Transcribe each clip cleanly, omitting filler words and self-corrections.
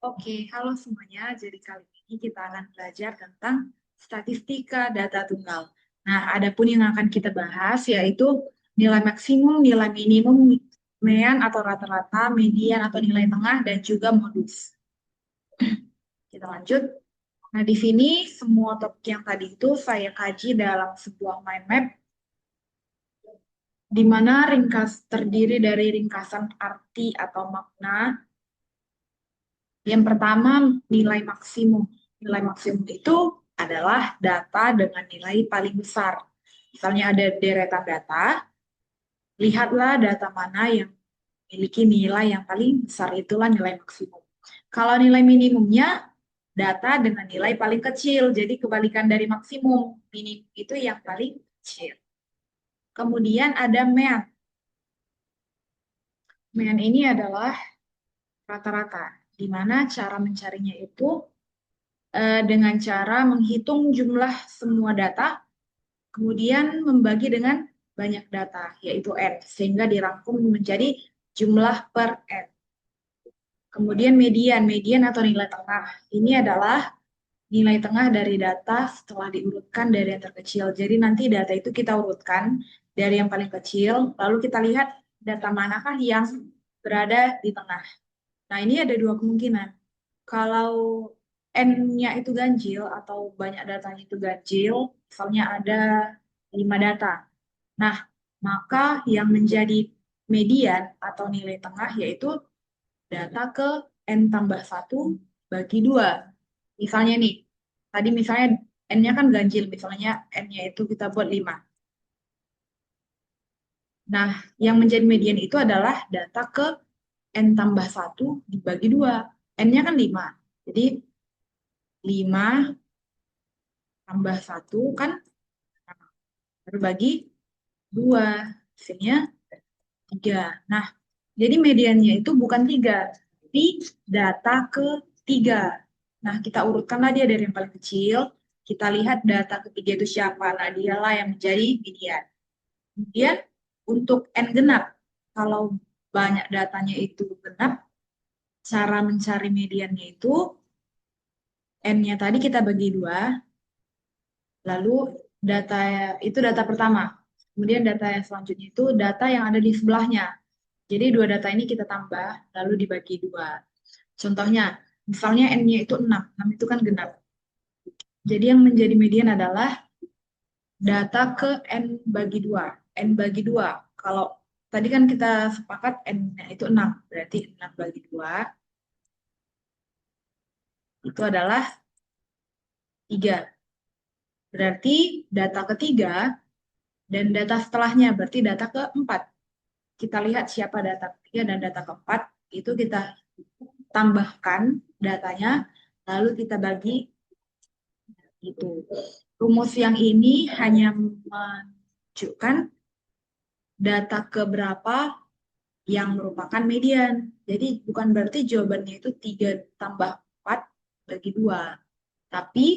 Oke, halo semuanya. Jadi kali ini kita akan belajar tentang statistika data tunggal. Nah, adapun yang akan kita bahas yaitu nilai maksimum, nilai minimum, mean atau rata-rata, median atau nilai tengah, dan juga modus. Kita lanjut. Nah, di sini semua topik yang tadi itu saya kaji dalam sebuah mind map di mana terdiri dari ringkasan arti atau makna. Yang pertama, nilai maksimum. Nilai maksimum itu adalah data dengan nilai paling besar. Misalnya ada deretan data, lihatlah data mana yang memiliki nilai yang paling besar, itulah nilai maksimum. Kalau nilai minimumnya, data dengan nilai paling kecil, jadi kebalikan dari maksimum. Minim itu yang paling kecil. Kemudian ada mean. Mean ini adalah rata-rata, di mana cara mencarinya itu dengan cara menghitung jumlah semua data, kemudian membagi dengan banyak data, yaitu N, sehingga dirangkum menjadi jumlah per N. Kemudian median, median atau nilai tengah. Ini adalah nilai tengah dari data setelah diurutkan dari yang terkecil. Jadi nanti data itu kita urutkan dari yang paling kecil, lalu kita lihat data manakah yang berada di tengah. Nah, ini ada dua kemungkinan. Kalau N-nya itu ganjil atau banyak datanya itu ganjil, misalnya ada 5 data. Nah, maka yang menjadi median atau nilai tengah yaitu data ke N tambah 1 bagi 2. Misalnya nih, tadi misalnya N-nya kan ganjil, misalnya N-nya itu kita buat 5. Nah, yang menjadi median itu adalah data ke N tambah 1 dibagi 2. N-nya kan 5. Jadi 5 tambah 1 kan berbagi 2, hasilnya 3. Nah, jadi mediannya itu bukan 3, tapi data ketiga. Nah, kita urutkanlah dia dari yang paling kecil, kita lihat data ketiga itu siapa. Nah, dialah yang menjadi median. Kemudian untuk N genap, kalau banyak datanya itu genap, cara mencari mediannya itu N-nya tadi kita bagi 2, lalu data itu data pertama. Kemudian data yang selanjutnya itu data yang ada di sebelahnya. Jadi dua data ini kita tambah, lalu dibagi 2. Contohnya, misalnya N-nya itu 6. 6 itu kan genap. Jadi yang menjadi median adalah data ke N bagi 2. N bagi 2. Kalau tadi kan kita sepakat N-nya itu 6. Berarti 6 bagi 2 itu adalah 3. Berarti data ketiga dan data setelahnya, berarti data keempat. Kita lihat siapa data ketiga dan data keempat, itu kita tambahkan datanya, lalu kita bagi itu. Rumus yang ini hanya menunjukkan data keberapa yang merupakan median. Jadi bukan berarti jawabannya itu 3 tambah 4 bagi 2. Tapi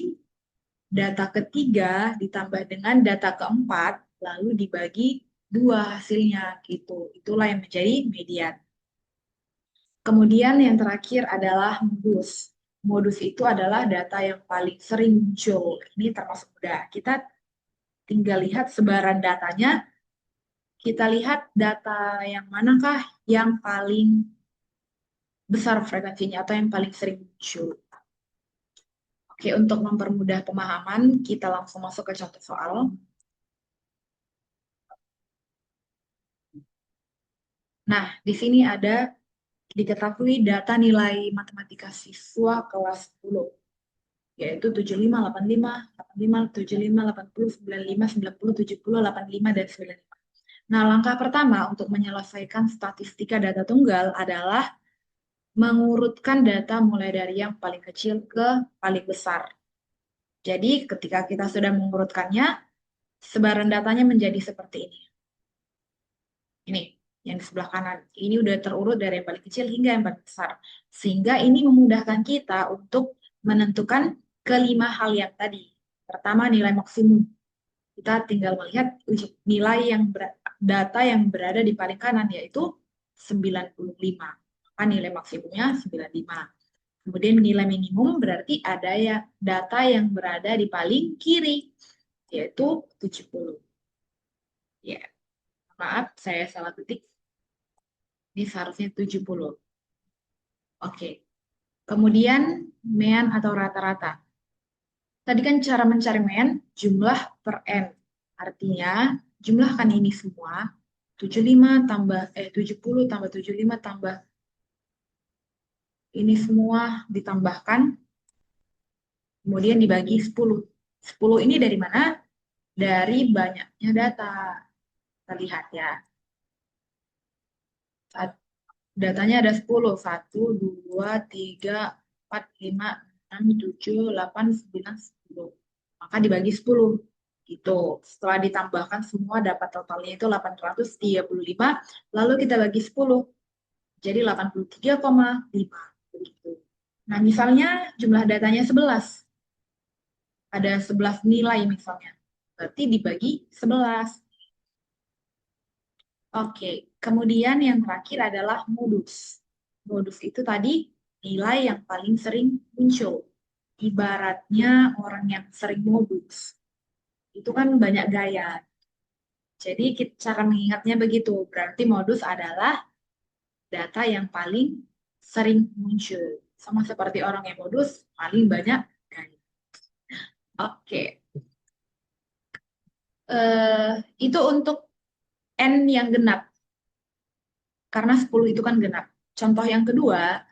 data ketiga ditambah dengan data keempat, lalu dibagi 2 hasilnya gitu. Itulah yang menjadi median. Kemudian yang terakhir adalah modus. Modus itu adalah data yang paling sering muncul. Ini termasuk mudah. Kita tinggal lihat sebaran datanya, kita lihat data yang manakah yang paling besar frekuensinya atau yang paling sering muncul. Oke, untuk mempermudah pemahaman, kita langsung masuk ke contoh soal. Nah, di sini ada diketahui data nilai matematika siswa kelas 10, yaitu 75, 85, 85, 75, 80, 95, 90, 70, 85, dan 95. Nah, langkah pertama untuk menyelesaikan statistika data tunggal adalah mengurutkan data mulai dari yang paling kecil ke paling besar. Jadi ketika kita sudah mengurutkannya, sebaran datanya menjadi seperti ini. Ini yang di sebelah kanan. Ini udah terurut dari yang paling kecil hingga yang paling besar. Sehingga ini memudahkan kita untuk menentukan kelima hal yang tadi. Pertama, nilai maksimum. Kita tinggal melihat nilai data yang berada di paling kanan, yaitu 95. Maka nilai maksimumnya 95. Kemudian nilai minimum berarti ada ya data yang berada di paling kiri, yaitu 70. Ya, maaf, saya salah ketik. Ini seharusnya 70. Oke. Kemudian mean atau rata-rata. Tadi kan cara mencari mean jumlah per n. Artinya, jumlahkan ini semua. 75 tambah 70 tambah 75 tambah ini semua ditambahkan, kemudian dibagi 10. 10 ini dari mana? Dari banyaknya data. Kita lihat ya. Datanya ada 10. 1, 2, 3, 4, 5, 6, 7, 8, 9, 10. Maka dibagi 10. Gitu. Setelah ditambahkan semua dapat totalnya itu 835. Lalu kita bagi 10. Jadi 83,5. Begitu. Nah, misalnya jumlah datanya 11. Ada 11 nilai misalnya. Berarti dibagi 11. Oke, kemudian yang terakhir adalah modus. Modus itu tadi nilai yang paling sering muncul. Ibaratnya orang yang sering modus. Itu kan banyak gaya. Jadi cara mengingatnya begitu. Berarti modus adalah data yang paling sering muncul. Sama seperti orang yang modus, paling banyak gaya. Oke. Itu untuk N yang genap. Karena 10 itu kan genap. Contoh yang kedua,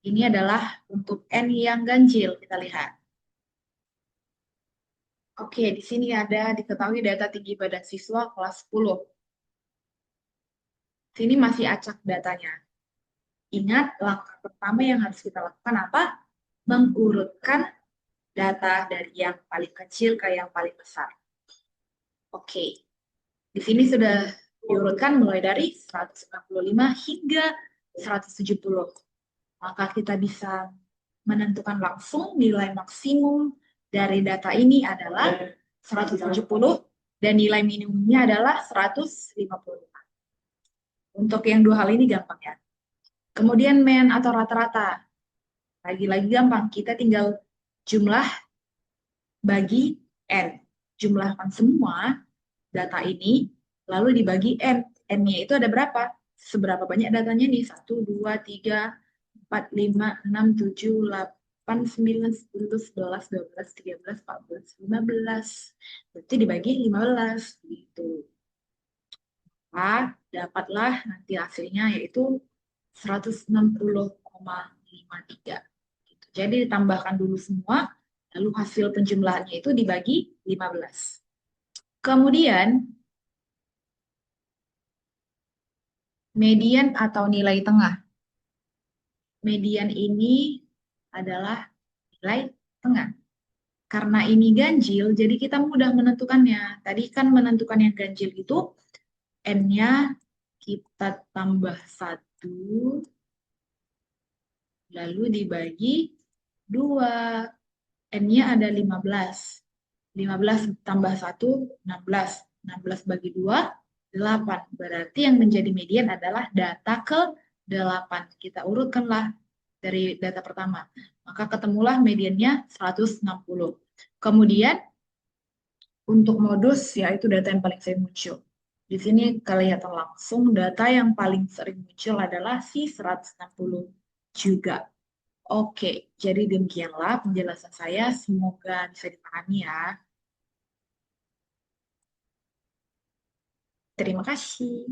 ini adalah untuk N yang ganjil. Kita lihat. Oke, di sini ada diketahui data tinggi badan siswa kelas 10. Sini masih acak datanya. Ingat, langkah pertama yang harus kita lakukan apa? Mengurutkan data dari yang paling kecil ke yang paling besar. Oke, di sini sudah diurutkan mulai dari 145 hingga 170. Maka kita bisa menentukan langsung nilai maksimum dari data ini adalah 170 dan nilai minimumnya adalah 150. Untuk yang dua hal ini gampang ya. Kemudian mean atau rata-rata. Lagi-lagi gampang, kita tinggal jumlah bagi N. Jumlahkan semua data ini, lalu dibagi N. N-nya itu ada berapa? Seberapa banyak datanya nih? 1, 2, 3, 4, 5, 6, 7, 8, 9, 10, 11, 12, 13, 14, 15. Berarti dibagi 15. Gitu. Dapatlah nanti hasilnya yaitu 160,53. Gitu. Jadi ditambahkan dulu semua, lalu hasil penjumlahannya itu dibagi 15. Kemudian, median atau nilai tengah. Median ini adalah nilai tengah. Karena ini ganjil, jadi kita mudah menentukannya. Tadi kan menentukan yang ganjil itu, N-nya kita tambah 1, lalu dibagi 2. N-nya ada 15. 15 tambah 1, 16. 16 bagi 2, 8. Berarti yang menjadi median adalah data ke-8. Kita urutkanlah dari data pertama. Maka ketemulah mediannya 160. Kemudian untuk modus, yaitu data yang paling sering muncul. Di sini kelihatan langsung data yang paling sering muncul adalah si 160 juga. Oke, jadi demikianlah penjelasan saya. Semoga bisa dipahami ya. Terima kasih.